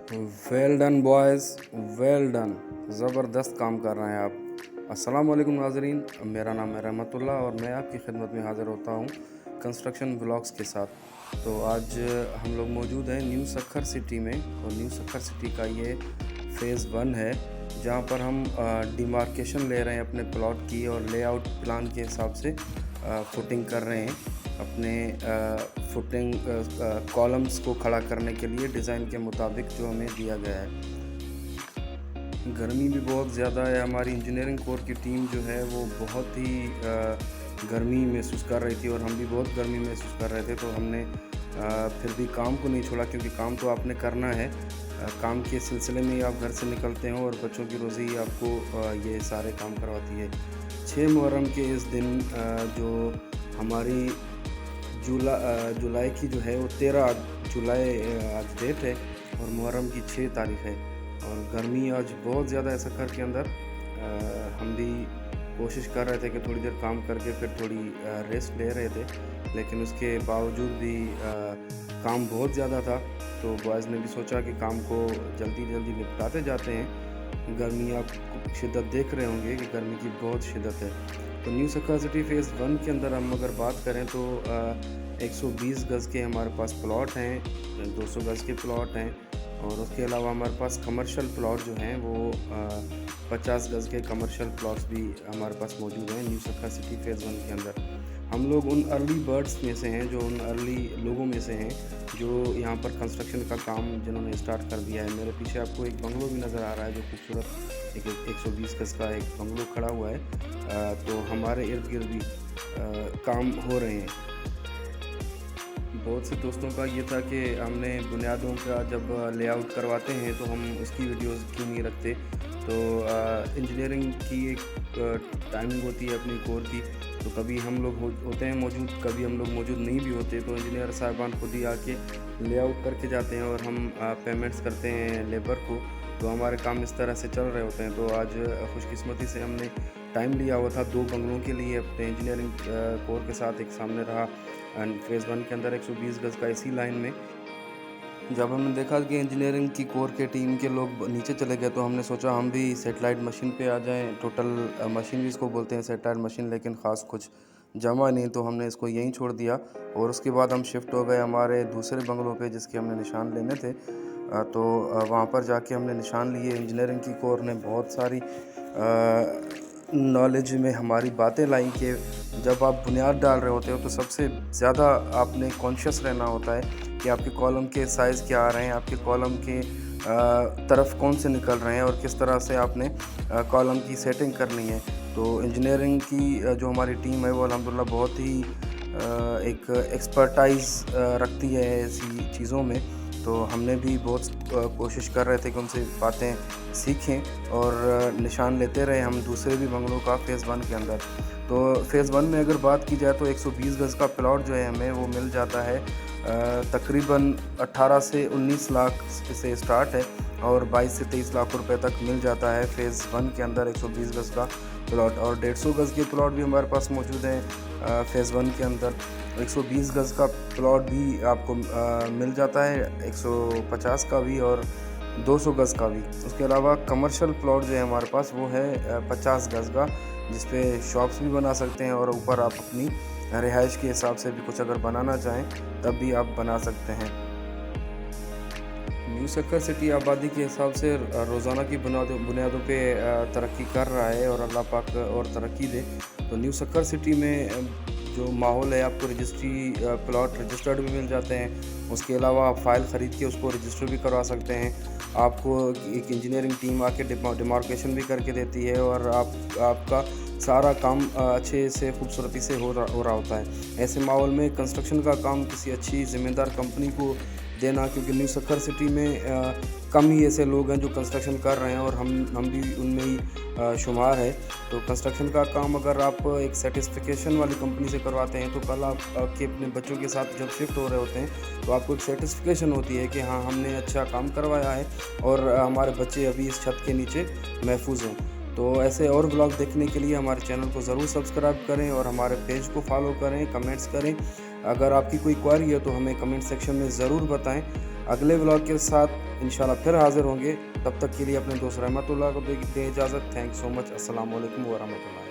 Well done boys, well done. ज़बरदस्त काम कर रहे हैं आप। अस्सलाम वालेकुम नाज़रीन, मेरा नाम है रहमतुल्लाह और मैं आपकी खिदमत में हाज़िर होता हूँ कंस्ट्रक्शन ब्लॉग्स के साथ। तो आज हम लोग मौजूद हैं न्यू सक्खर सिटी में, और न्यू सक्खर सिटी का ये फ़ेज़ 1 है, जहाँ पर हम डिमार्केशन ले रहे हैं अपने प्लॉट की, और लेआउट प्लान के हिसाब से फुटिंग कर रहे हैं अपने फुटिंग कॉलम्स को खड़ा करने के लिए डिज़ाइन के मुताबिक जो हमें दिया गया है। गर्मी भी बहुत ज़्यादा है। हमारी इंजीनियरिंग कोर की टीम जो है वो बहुत ही गर्मी महसूस कर रही थी, और हम भी बहुत गर्मी महसूस कर रहे थे। तो हमने फिर भी काम को नहीं छोड़ा, क्योंकि काम तो आपने करना है। काम के सिलसिले में ही आप घर से निकलते हो, और बच्चों की रोज़ी ही आपको ये सारे काम करवाती है। 6 मुहर्रम के इस दिन जो हमारी जुलाई की जो है वो 13 जुलाई आज डेट है, और मुहर्रम की 6 तारीख़ है। और गर्मी आज बहुत ज़्यादा है सक्खर के अंदर। हम भी कोशिश कर रहे थे कि थोड़ी देर काम करके फिर थोड़ी रेस्ट ले रहे थे, लेकिन उसके बावजूद भी काम बहुत ज़्यादा था। तो बॉयज़ ने भी सोचा कि काम को जल्दी जल्दी निपटाते जाते हैं। गर्मी आप शिद्दत देख रहे होंगे कि गर्मी की बहुत शिद्दत है। तो न्यू सक्खर सिटी फ़ेज़ 1 के अंदर हम अगर बात करें तो 120 गज़ के हमारे पास प्लॉट हैं, 200 गज़ के प्लॉट हैं, और उसके अलावा हमारे पास कमर्शियल प्लॉट जो हैं वो 50 गज़ के कमर्शियल प्लॉट्स भी हमारे पास मौजूद हैं न्यू सक्खर सिटी फ़ेज़ 1 के अंदर। हम लोग उन अर्ली बर्ड्स में से हैं, जो उन अर्ली लोगों में से हैं जो यहाँ पर कंस्ट्रक्शन का काम जिन्होंने स्टार्ट कर दिया है। मेरे पीछे आपको एक बंगलो भी नज़र आ रहा है, जो खूबसूरत 120 गज़ का एक बंगलो खड़ा हुआ है। तो हमारे इर्द गिर्द भी काम हो रहे हैं। बहुत से दोस्तों का ये था कि हमने बुनियादों का जब लेआउट करवाते हैं तो हम उसकी वीडियोस क्यों नहीं रखते। तो इंजीनियरिंग की एक टाइमिंग होती है अपनी कोर की, तो कभी हम लोग होते हैं मौजूद, कभी हम लोग मौजूद नहीं भी होते। तो इंजीनियर साहिबान खुद ही आके लेआउट करके जाते हैं, और हम पेमेंट्स करते हैं लेबर को। तो हमारे काम इस तरह से चल रहे होते हैं। तो आज खुशकिस्मती से हमने टाइम लिया हुआ था 2 बंगलों के लिए अपने इंजीनियरिंग कोर के साथ। एक सामने रहा फ़ेज़ 1 के अंदर 120 गज़ का इसी लाइन में। जब हमने देखा कि इंजीनियरिंग की कोर के टीम के लोग नीचे चले गए, तो हमने सोचा हम भी सेटेलाइट मशीन पे आ जाएं। टोटल मशीन भी इसको बोलते हैं, सेटेलाइट मशीन, लेकिन ख़ास कुछ जमा नहीं, तो हमने इसको यहीं छोड़ दिया। और उसके बाद हम शिफ्ट हो गए हमारे दूसरे बंगलों पे, जिसके हमने निशान लेने थे। तो वहाँ पर जाके हमने निशान लिए। इंजीनियरिंग की कोर ने बहुत सारी नॉलेज में हमारी बातें लाई कि जब आप बुनियाद डाल रहे होते हो तो सबसे ज़्यादा आपने कॉन्शियस रहना होता है कि आपके कॉलम के साइज़ क्या आ रहे हैं, आपके कॉलम के तरफ कौन से निकल रहे हैं, और किस तरह से आपने कॉलम की सेटिंग करनी है। तो इंजीनियरिंग की जो हमारी टीम है वो अल्हम्दुलिल्लाह बहुत ही एक एक्सपर्टाइज़ रखती है ऐसी चीज़ों में। तो हमने भी बहुत कोशिश कर रहे थे कि उनसे बातें सीखें, और निशान लेते रहे हम दूसरे भी बंगलों का फ़ेज़ 1 के अंदर। तो फ़ेज़ 1 में अगर बात की जाए तो 120 गज़ का प्लॉट जो है हमें वो मिल जाता है तकरीबन 18 से 19 लाख से स्टार्ट है, और 22 से 23 लाख रुपए तक मिल जाता है फ़ेज़ 1 के अंदर 120 गज़ का प्लॉट। और 150 गज़ के प्लॉट भी हमारे पास मौजूद हैं फ़ेज़ 1 के अंदर। 120 गज़ का प्लॉट भी आपको मिल जाता है, 150 का भी और 200 गज़ का भी। उसके अलावा कमर्शियल प्लॉट जो है हमारे पास वो है 50 गज़ का, जिस पे शॉप्स भी बना सकते हैं, और ऊपर आप अपनी रिहाइश के हिसाब से भी कुछ अगर बनाना चाहें तब भी आप बना सकते हैं। न्यू सक्खर सिटी आबादी के हिसाब से रोज़ाना की बुनियादों पे तरक्की कर रहा है, और अल्लाह पाक और तरक्की दे। तो न्यू सक्खर सिटी में जो माहौल है, आपको रजिस्ट्री प्लॉट रजिस्टर्ड भी मिल जाते हैं। उसके अलावा आप फ़ाइल ख़रीद के उसको रजिस्टर भी करवा सकते हैं। आपको एक इंजीनियरिंग टीम आके डिमार्केशन भी करके देती है, और आपका सारा काम अच्छे से खूबसूरती से हो रहा होता है। ऐसे माहौल में कंस्ट्रक्शन का काम किसी अच्छी ज़िम्मेदार कंपनी को देना, क्योंकि न्यू सक्खर सिटी में कम ही ऐसे लोग हैं जो कंस्ट्रक्शन कर रहे हैं, और हम भी उनमें ही शुमार है। तो कंस्ट्रक्शन का काम अगर आप एक सर्टिफिकेशन वाली कंपनी से करवाते हैं, तो कल आप आपके अपने बच्चों के साथ जब शिफ्ट हो रहे होते हैं तो आपको एक सर्टिफिकेशन होती है कि हाँ, हमने अच्छा काम करवाया है, और हमारे बच्चे अभी इस छत के नीचे महफूज हैं। तो ऐसे और ब्लॉग देखने के लिए हमारे चैनल को ज़रूर सब्सक्राइब करें, और हमारे पेज को फॉलो करें, कमेंट्स करें। अगर आपकी कोई क्वेरी है तो हमें कमेंट सेक्शन में ज़रूर बताएं। अगले ब्लॉग के साथ इंशाल्लाह फिर हाज़िर होंगे। तब तक के लिए अपने दोस्त रहमतुल्लाह को दे इजाज़त। Thanks so much. अस्सलाम वालेकुम व रहमतुल्लाह।